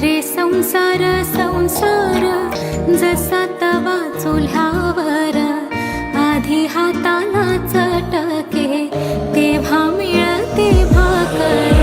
रे संसार संसार जसा तवा चुल्हावर आधी हाताला चटके तेव्हा मिळते भाकर